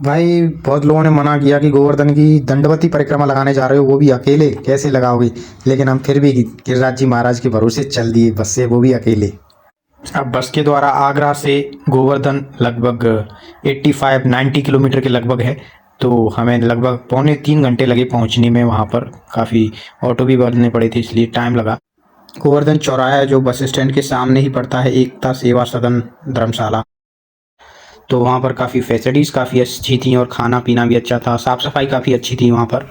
भाई बहुत लोगों ने मना किया कि गोवर्धन की दंडवती परिक्रमा लगाने जा रहे हो, वो भी अकेले कैसे लगाओगे। लेकिन हम फिर भी गिरिराज जी महाराज के भरोसे चल दिए बस से, वो भी अकेले। अब बस के द्वारा आगरा से गोवर्धन लगभग 85-90 किलोमीटर के लगभग है। तो हमें लगभग 2.25 घंटे लगे पहुंचने में। वहां पर काफ़ी ऑटो भी बदलने पड़े थे, इसलिए टाइम लगा। गोवर्धन चौराहा जो बस स्टैंड के सामने ही पड़ता है, एकता सेवा सदन धर्मशाला। तो वहाँ पर काफ़ी फैसिलिटीज़ काफ़ी अच्छी थी और खाना पीना भी अच्छा था, साफ़ सफाई काफ़ी अच्छी थी वहाँ पर।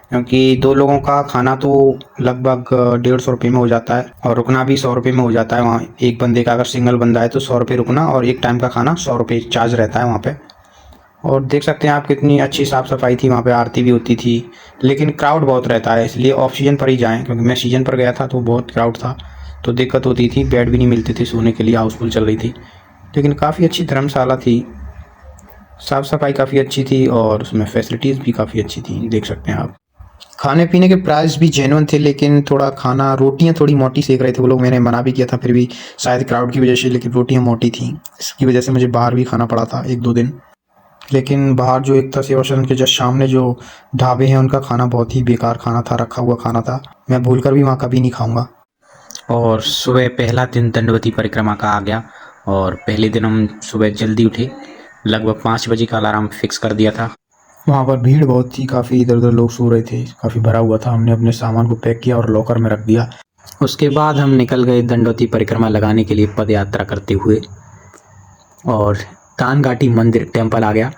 क्योंकि 2 लोगों का खाना तो लगभग 150 रुपये में हो जाता है और रुकना भी 100 रुपये में हो जाता है वहाँ। एक बंदे का अगर सिंगल बंदा है तो 100 रुपये रुकना और एक टाइम का खाना 100 रुपये चार्ज रहता है वहाँ पे। और देख सकते हैं आप कितनी अच्छी साफ़ सफाई थी वहाँ पे, आरती भी होती थी। लेकिन क्राउड बहुत रहता है, इसलिए ऑफ सीजन पर ही जाएँ, क्योंकि मैं सीजन पर गया था तो बहुत क्राउड था, तो दिक्कत होती थी, बेड भी नहीं मिलते थे सोने के लिए, हाउसफुल चल रही थी। लेकिन काफ़ी अच्छी धर्मशाला थी, साफ़ सफाई काफ़ी अच्छी थी और उसमें फैसिलिटीज़ भी काफ़ी अच्छी थी, देख सकते हैं आप। खाने पीने के प्राइस भी जेन्युइन थे, लेकिन थोड़ा खाना, रोटियां थोड़ी मोटी सेक रहे थे वो लोग। मैंने मना भी किया था फिर भी, शायद क्राउड की वजह से, लेकिन रोटियां मोटी थी। इसकी वजह से मुझे बाहर भी खाना पड़ा था 1-2 दिन। लेकिन बाहर जो एकता सेवा सदन के जस्ट सामने जो ढाबे हैं, उनका खाना बहुत ही बेकार खाना था, रखा हुआ खाना था। मैं भूल कर भी वहाँ कभी नहीं खाऊंगा। और सुबह पहला दिन दंडवती परिक्रमा का आ गया और पहले दिन हम सुबह जल्दी उठे, लगभग 5 बजे का अलार्म फिक्स कर दिया था। वहाँ पर भीड़ बहुत थी, काफ़ी इधर उधर लोग सो रहे थे, काफ़ी भरा हुआ था। हमने अपने सामान को पैक किया और लॉकर में रख दिया। उसके बाद हम निकल गए दंडवती परिक्रमा लगाने के लिए पद यात्रा करते हुए, और तान घाटी मंदिर टेम्पल आ गया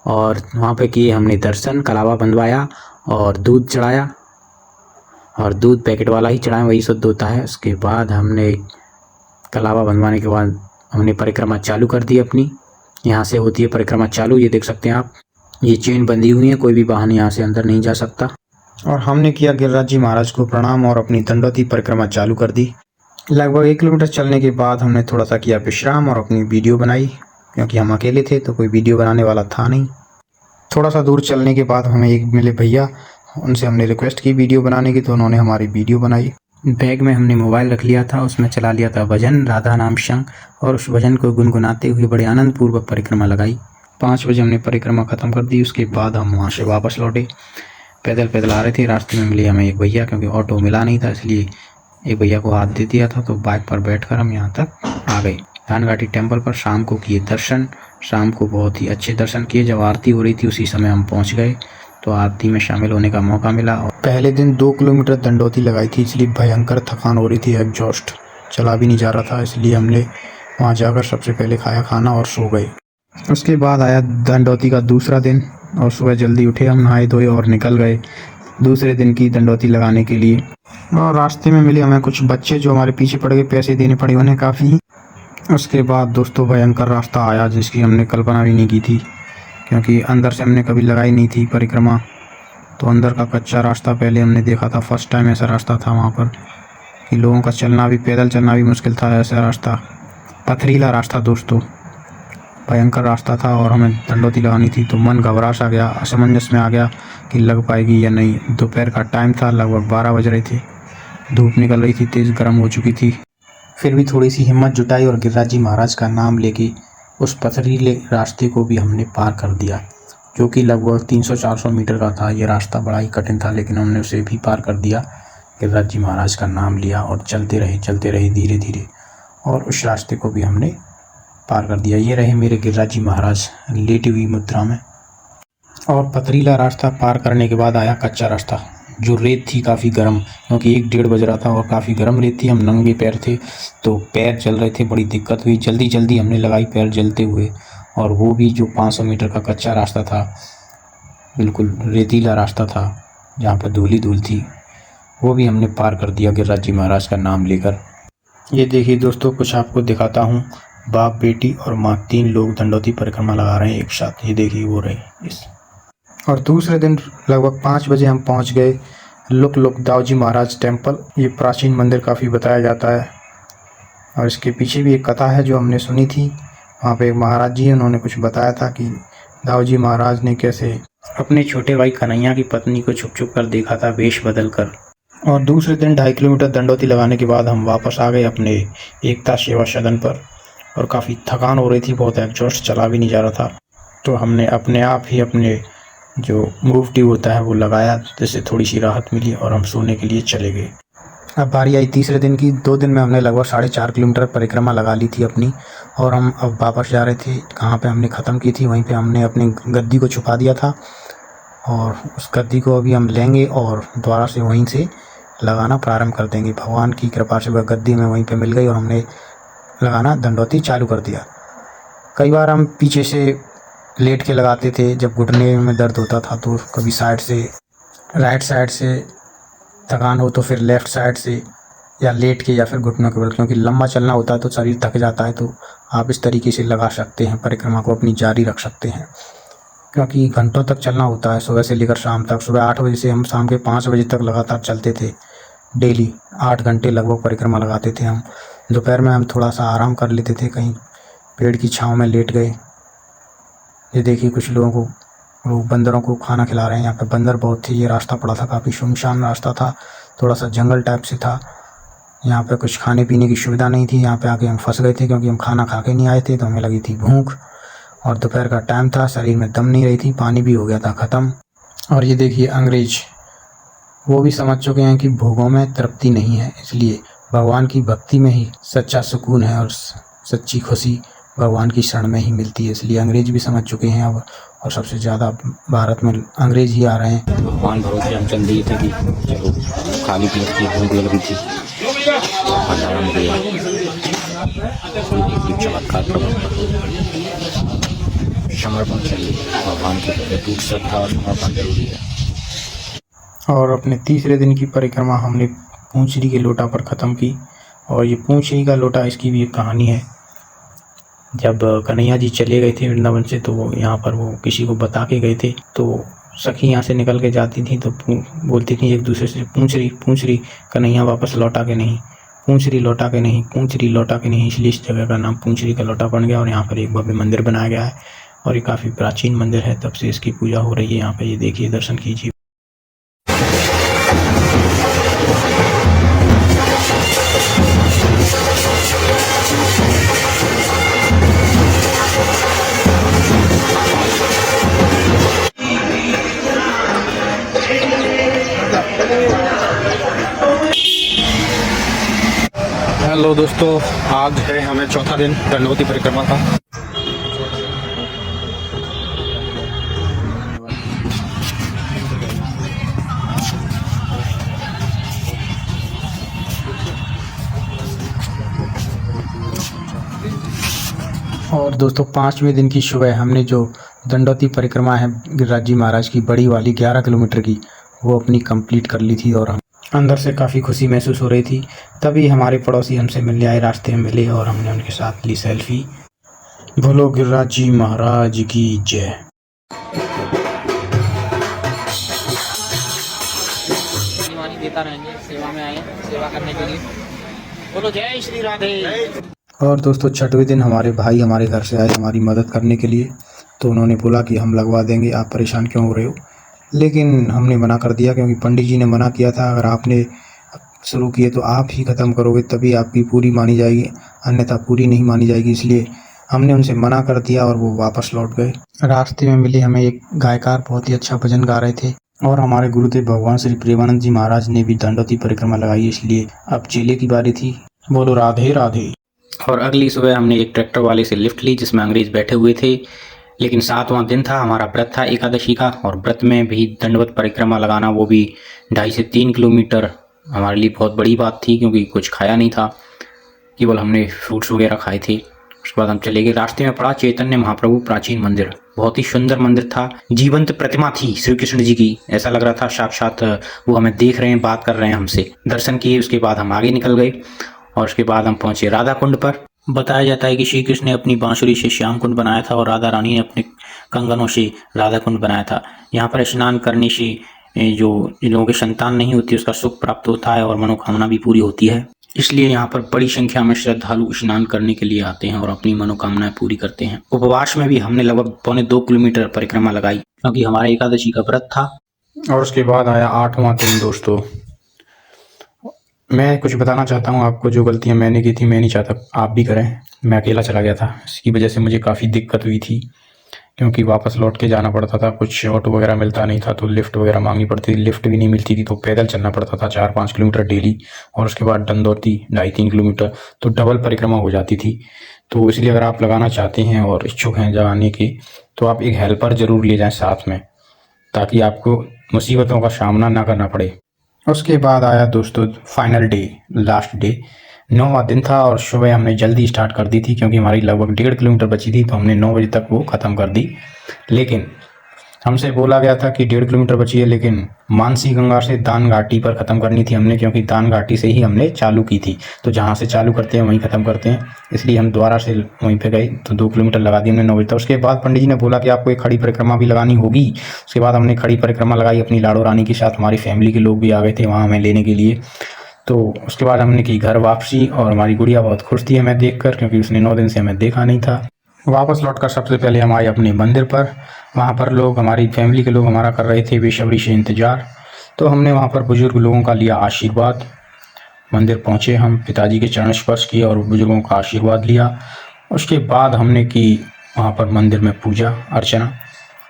और वहाँ पे किए हमने दर्शन, कलावा बंधवाया और दूध चढ़ाया, और दूध पैकेट वाला ही चढ़ाएं, वही शुद्ध होता है। उसके बाद हमने कलावा बंधवाने के बाद हमने परिक्रमा चालू कर दी अपनी। यहाँ से होती है परिक्रमा चालू, ये देख सकते हैं आप, ये चेन बंधी हुई है, कोई भी वाहन यहाँ से अंदर नहीं जा सकता। और हमने किया गिरिराज जी महाराज को प्रणाम और अपनी दंडवती परिक्रमा चालू कर दी। लगभग 1 किलोमीटर चलने के बाद हमने थोड़ा सा किया विश्राम और अपनी वीडियो बनाई, क्योंकि हम अकेले थे तो कोई वीडियो बनाने वाला था नहीं। थोड़ा सा दूर चलने के बाद हमें एक मिले भैया, उनसे हमने रिक्वेस्ट की वीडियो बनाने की, तो उन्होंने हमारी वीडियो बनाई। बैग में हमने मोबाइल रख लिया था, उसमें चला लिया था भजन राधा नाम संग, और उस भजन को गुनगुनाते हुए बड़े आनंद पूर्वक परिक्रमा लगाई। 5 बजे हमने परिक्रमा ख़त्म कर दी। उसके बाद हम वहाँ से वापस लौटे, पैदल पैदल आ रहे थे। रास्ते में मिले हमें एक भैया, क्योंकि ऑटो मिला नहीं था, इसलिए एक भैया को हाथ दे दिया था, तो बाइक पर बैठकर हम यहाँ तक आ गए। तान घाटी टेम्पल पर शाम को किए दर्शन, शाम को बहुत ही अच्छे दर्शन किए। जब आरती हो रही थी उसी समय हम पहुँच गए, तो आरती में शामिल होने का मौका मिला। और पहले दिन 2 किलोमीटर दंडवती लगाई थी, इसलिए भयंकर थकान हो रही थी, एग्जॉस्ट चला भी नहीं जा रहा था, इसलिए हमने वहाँ जाकर सबसे पहले खाया खाना और सो गए। उसके बाद आया दंडवती का दूसरा दिन और सुबह जल्दी उठे हम, नहाए धोए और निकल गए दूसरे दिन की दंडवती लगाने के लिए। और रास्ते में मिले हमें कुछ बच्चे जो हमारे पीछे पड़ गए, पैसे देने पड़े उन्हें काफ़ी। उसके बाद दोस्तों भयंकर रास्ता आया, जिसकी हमने कल्पना भी नहीं की थी, क्योंकि अंदर से हमने कभी लगाई नहीं थी परिक्रमा। तो अंदर का कच्चा रास्ता पहले हमने देखा था, फर्स्ट टाइम ऐसा रास्ता था वहाँ पर कि लोगों का चलना भी, पैदल चलना भी मुश्किल था। ऐसा रास्ता, पथरीला रास्ता दोस्तों, भयंकर रास्ता था। और हमें दंडवती लगानी थी, तो मन घबरा सा गया, असमंजस में आ गया कि लग पाएगी या नहीं। दोपहर का टाइम था, लगभग 12 बज रहे थे, धूप निकल रही थी, तेज़ गर्म हो चुकी थी। फिर भी थोड़ी सी हिम्मत जुटाई और गिरिराज जी महाराज का नाम लेके उस पथरीले रास्ते को भी हमने पार कर दिया, जो कि लगभग 300-400 मीटर का था। ये रास्ता बड़ा ही कठिन था, लेकिन हमने उसे भी पार कर दिया। गिरिराज जी महाराज का नाम लिया और चलते रहे धीरे धीरे, और उस रास्ते को भी हमने पार कर दिया। ये रहे मेरे गिरिराज जी महाराज लेटी हुई मुद्रा में। और पथरीला रास्ता पार करने के बाद आया कच्चा रास्ता, जो रेत थी काफ़ी गर्म, क्योंकि 1-1:30 बज रहा था और काफ़ी गर्म रेत थी। हम नंगे पैर थे, तो पैर जल रहे थे, बड़ी दिक्कत हुई। जल्दी जल्दी हमने लगाई पैर जलते हुए, और वो भी जो 500 मीटर का कच्चा रास्ता था, बिल्कुल रेतीला रास्ता था, जहाँ पर धूल ही धूल थी, वो भी हमने पार कर दिया गिरिराज जी महाराज का नाम लेकर। ये देखिए दोस्तों, कुछ आपको दिखाता हूँ, बाप बेटी और माँ, 3 लोग दंडवती परिक्रमा लगा रहे हैं एक साथ। ये देखिए वो रहे इस। और दूसरे दिन लगभग 5 बजे हम पहुँच गए लुक लुक दाऊजी महाराज टेम्पल। ये प्राचीन मंदिर काफ़ी बताया जाता है, और इसके पीछे भी एक कथा है जो हमने सुनी थी। वहाँ पे एक महाराज जी, उन्होंने कुछ बताया था कि दाऊजी महाराज ने कैसे अपने छोटे भाई कन्हैया की पत्नी को छुप छुप कर देखा था, वेश बदल कर। और दूसरे दिन 2.5 किलोमीटर दंडवती लगाने के बाद हम वापस आ गए अपने एकता सेवा सदन पर, और काफ़ी थकान हो रही थी, बहुत एग्जॉस्ट, चला भी नहीं जा रहा था। तो हमने अपने आप ही अपने जो मूव ट्यूब होता है वो लगाया, जिससे थोड़ी सी राहत मिली और हम सोने के लिए चले गए। अब बारी आई तीसरे दिन की। 2 दिन में हमने लगभग 4.5 किलोमीटर परिक्रमा लगा ली थी अपनी, और हम अब वापस जा रहे थे। कहाँ पे हमने ख़त्म की थी वहीं पे हमने अपनी गद्दी को छुपा दिया था, और उस गद्दी को अभी हम लेंगे और दोबारा से वहीं से लगाना प्रारंभ कर देंगे। भगवान की कृपा से वह गद्दी हमें वहीं पे मिल गई और हमने लगाना दंडौती चालू कर दिया। कई बार हम पीछे से लेट के लगाते थे जब घुटने में दर्द होता था, तो कभी साइड से, राइट साइड से थकान हो तो फिर लेफ़्ट साइड से, या लेट के या फिर घुटनों के बल, क्योंकि लंबा चलना होता है तो शरीर थक जाता है। तो आप इस तरीके से लगा सकते हैं, परिक्रमा को अपनी जारी रख सकते हैं, क्योंकि घंटों तक चलना होता है, सुबह से लेकर शाम तक। सुबह 8 बजे से हम शाम के 5 बजे तक लगातार चलते थे। डेली 8 घंटे लगभग परिक्रमा लगाते थे हम। दोपहर में हम थोड़ा सा आराम कर लेते थे, कहीं पेड़ की छाँव में लेट गए। ये देखिए कुछ लोगों को, वो बंदरों को खाना खिला रहे हैं। यहाँ पे बंदर बहुत थे। ये रास्ता पड़ा था, काफ़ी सुनसान रास्ता था, थोड़ा सा जंगल टाइप से था। यहाँ पे कुछ खाने पीने की सुविधा नहीं थी। यहाँ पे आके हम फंस गए थे, क्योंकि हम खाना खा के नहीं आए थे, तो हमें लगी थी भूख, और दोपहर का टाइम था, शरीर में दम नहीं रही थी, पानी भी हो गया था ख़त्म। और ये देखिए अंग्रेज, वो भी समझ चुके हैं कि भोगों में तृप्ति नहीं है, इसलिए भगवान की भक्ति में ही सच्चा सुकून है और सच्ची खुशी भगवान की शरण में ही मिलती है। इसलिए अंग्रेज भी समझ चुके हैं अब, और सबसे ज़्यादा भारत में अंग्रेज ही आ रहे हैं। भगवान भरोसे हम चल दिए थे कि चलो, खाली पेट की भूख लग रही थी, भंडारा में गया, चमत्कार समर्पण चाहिए भगवान के प्रति, टूट श्रद्धा और समर्पण जरूरी है। और अपने तीसरे दिन की परिक्रमा हमने पूंछरी के लोटा पर ख़त्म की। और ये पूंछरी का लोटा, इसकी भी एक कहानी है। जब कन्हैया जी चले गए थे वृंदावन से, तो वो यहाँ पर वो किसी को बता के गए थे, तो सखी यहाँ से निकल के जाती थी तो बोलती थी एक दूसरे से, पूंछरी पूंछरी, कन्हैया वापस लौटा के नहीं, पूंछरी लौटा के नहीं, पूंछरी लौटा के नहीं। इसलिए इस जगह का नाम पूंछरी का लोटा बन गया। और यहाँ पर एक भव्य मंदिर बनाया गया है, और ये काफ़ी प्राचीन मंदिर है, तब से इसकी पूजा हो रही है यहाँ पे। ये देखिए, दर्शन कीजिए। हेलो दोस्तों, आज है हमें चौथा दिन दंडवती परिक्रमा का। और दोस्तों 5वें दिन की सुबह हमने जो दंडवती परिक्रमा है गिरिराज जी महाराज की, बड़ी वाली 11 किलोमीटर की, वो अपनी कंप्लीट कर ली थी। और हम अंदर से काफ़ी खुशी महसूस हो रही थी। तभी हमारे पड़ोसी हमसे मिलने आए, रास्ते में मिले, और हमने उनके साथ ली सेल्फी। बोलो गिरिराज जी महाराज की जय। देता रहेंगे, सेवा में आए, सेवा करने के लिए। बोलो जय श्री राधे। और दोस्तों 6वें दिन हमारे भाई हमारे घर से आए हमारी मदद करने के लिए। तो उन्होंने बोला कि हम लगवा देंगे, आप परेशान क्यों हो रहे हो। लेकिन हमने मना कर दिया, क्योंकि पंडित जी ने मना किया था, अगर आपने शुरू किए तो आप ही ख़त्म करोगे, तभी आपकी पूरी मानी जाएगी, अन्यथा पूरी नहीं मानी जाएगी। इसलिए हमने उनसे मना कर दिया और वो वापस लौट गए। रास्ते में मिले हमें एक गायकार, बहुत ही अच्छा भजन गा रहे थे। और हमारे गुरुदेव भगवान श्री प्रेमानंद जी महाराज ने भी दंडवती परिक्रमा लगाई, इसलिए अब चेले की बारी थी। बोलो राधे राधे। और अगली सुबह हमने एक ट्रैक्टर वाले से लिफ्ट ली, जिसमें अंग्रेज बैठे हुए थे। लेकिन 7वां दिन था, हमारा व्रत था एकादशी का, और व्रत में भी दंडवत परिक्रमा लगाना, वो भी 2.5 से 3 किलोमीटर, हमारे लिए बहुत बड़ी बात थी, क्योंकि कुछ खाया नहीं था, केवल हमने फ्रूट्स वगैरह खाए थे। उसके बाद हम चले गए। रास्ते में पड़ा चैतन्य महाप्रभु प्राचीन मंदिर, बहुत ही सुंदर मंदिर था। जीवंत प्रतिमा थी श्री कृष्ण जी की, ऐसा लग रहा था साक्षात वो हमें देख रहे हैं, बात कर रहे हैं हमसे। दर्शन किए, उसके बाद हम आगे निकल गए, और उसके बाद हम पहुंचे राधा कुंड पर। बताया जाता है कि श्री कृष्ण ने अपनी बांसुरी से श्याम कुंड बनाया था, और राधा रानी ने अपने कंगनों से राधा कुंड बनाया था। यहाँ पर स्नान करने से जो जिन लोगों की संतान नहीं होती, उसका सुख प्राप्त होता है और मनोकामना भी पूरी होती है। इसलिए यहाँ पर बड़ी संख्या में श्रद्धालु स्नान करने के लिए आते हैं और अपनी मनोकामनाएं पूरी करते हैं। उपवास में भी हमने लगभग 2.25 किलोमीटर परिक्रमा लगाई, क्योंकि हमारा एकादशी का व्रत था। और उसके बाद आया 8वां दिन। दोस्तों मैं कुछ बताना चाहता हूँ आपको, जो गलतियाँ मैंने की थी, मैं नहीं चाहता आप भी करें। मैं अकेला चला गया था, इसकी वजह से मुझे काफ़ी दिक्कत हुई थी। क्योंकि वापस लौट के जाना पड़ता था, कुछ ऑटो वगैरह मिलता नहीं था तो लिफ्ट वगैरह मांगनी पड़ती थी, लिफ्ट भी नहीं मिलती थी तो पैदल चलना पड़ता था 4-5 किलोमीटर डेली, और उसके बाद दंदौती 2.5-3 किलोमीटर, तो डबल परिक्रमा हो जाती थी। तो इसलिए अगर आप लगाना चाहते हैं और इच्छुक हैं लगाने के, तो आप एक हेल्पर ज़रूर ले जाएं साथ में, ताकि आपको मुसीबतों का सामना ना करना पड़े। उसके बाद आया दोस्तों फाइनल डे, लास्ट डे, 9वां दिन था और सुबह हमने जल्दी स्टार्ट कर दी थी क्योंकि हमारी लगभग 1.5 किलोमीटर बची थी, तो हमने 9 बजे तक वो ख़त्म कर दी। लेकिन हमसे बोला गया था कि 1.5 किलोमीटर बची है, लेकिन मानसी गंगा से दान घाटी पर ख़त्म करनी थी हमने, क्योंकि दान घाटी से ही हमने चालू की थी, तो जहाँ से चालू करते हैं वहीं ख़त्म करते हैं, इसलिए हम दोबारा से वहीं पे गए तो 2 किलोमीटर लगा दी हमने 9 बजे तक। उसके बाद पंडित जी ने बोला कि आपको एक खड़ी परिक्रमा भी लगानी होगी। उसके बाद हमने खड़ी परिक्रमा लगाई अपनी लाड़ो रानी के साथ, हमारी फैमिली के लोग भी आ गए थे वहाँ हमें लेने के लिए। तो उसके बाद हमने की घर वापसी और हमारी गुड़िया बहुत खुश थी हमें देखकर, क्योंकि उसने 9 दिन से हमें देखा नहीं था। वापस लौटकर सबसे पहले हम आए अपने मंदिर पर, वहाँ पर लोग, हमारी फैमिली के लोग हमारा कर रहे थे बेसब्री से इंतज़ार, तो हमने वहाँ पर बुजुर्ग लोगों का लिया आशीर्वाद। मंदिर पहुँचे हम, पिताजी के चरण स्पर्श किए और बुजुर्गों का आशीर्वाद लिया। उसके बाद हमने की वहाँ पर मंदिर में पूजा अर्चना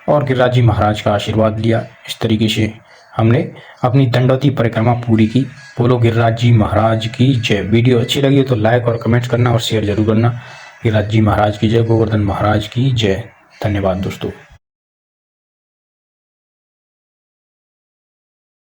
और गिरिराज जी महाराज का आशीर्वाद लिया। इस तरीके से हमने अपनी दंडवती परिक्रमा पूरी की। बोलो गिरिराज जी महाराज की जय। वीडियो अच्छी लगी हो तो लाइक और कमेंट्स करना और शेयर जरूर करना। गिरिराज जी महाराज की जय, गोवर्धन महाराज की जय। धन्यवाद दोस्तों।